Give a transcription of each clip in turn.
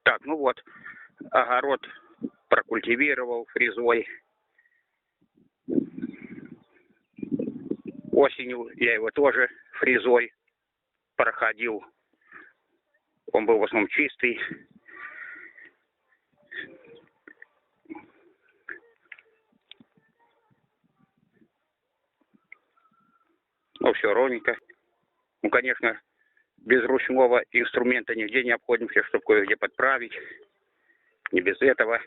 Так, ну вот, огород прокультивировал фрезой. Осенью я его тоже фрезой проходил. Он был в основном чистый. Ну, все ровненько. Ну, конечно, без ручного инструмента нигде не обходимся, чтобы кое-где подправить. Не без этого.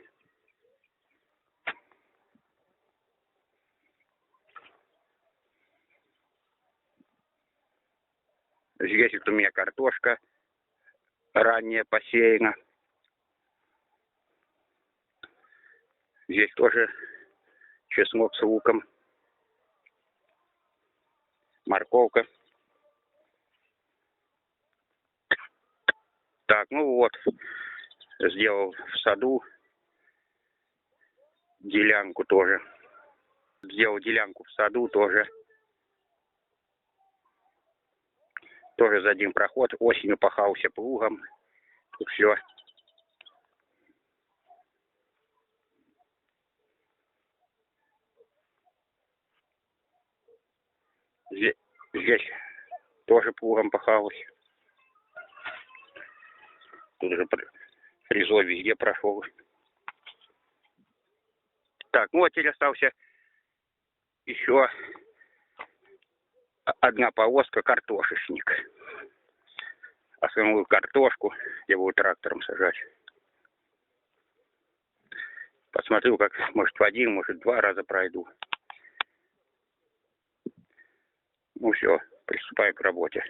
Здесь вот у меня картошка ранее посеяна. Здесь тоже чеснок с луком. Морковка. Так, ну вот, сделал в саду делянку тоже. Сделал делянку в саду тоже. Тоже за один проход. Осенью пахался плугом. Тут все. Здесь тоже плугом пахалось. Тут уже фрезой везде прошел. Так, ну а теперь остался еще одна повозка картошечник. Основную картошку я буду трактором сажать. Посмотрю, как, может, в один, может, 2 раза пройду. Ну все, приступаю к работе.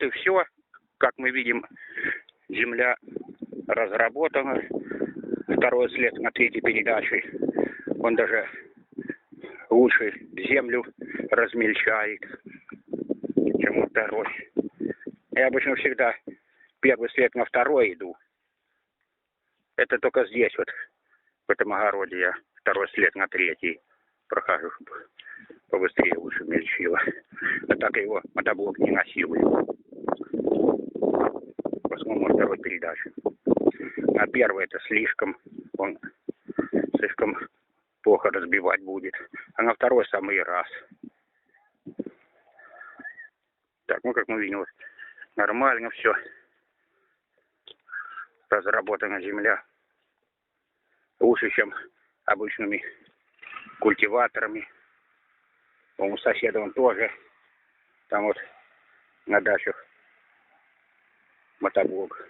и все. Как мы видим, земля разработана. Второй след на третьей передаче. Он даже лучше землю размельчает, чем второй. Я обычно всегда первый след на второй иду. Это только здесь вот, в этом огороде, я второй след на третий прохожу, чтобы побыстрее лучше мельчило. А так его мотоблок не насилую. В основном второй передачи. На первый это он слишком плохо разбивать будет. А на второй самый раз. Так, ну как мы видим, вот, нормально все. Разработана земля. Лучше, чем обычными культиваторами. У соседа он тоже. Там вот на дачах мотоблок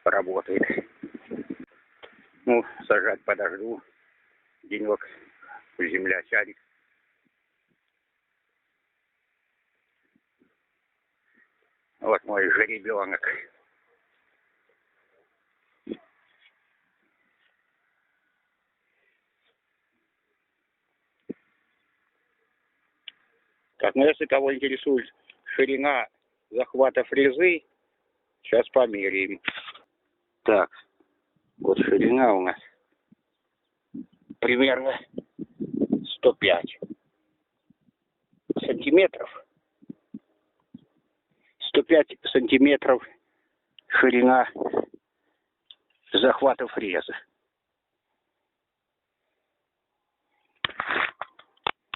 работает. Ну, сажать подожду. Денек земля сядет. Вот мой жеребенок. Так, ну если кого интересует ширина захвата фрезы, сейчас померяем. Так, вот ширина у нас примерно 105 сантиметров. 105 сантиметров ширина захвата фрезы.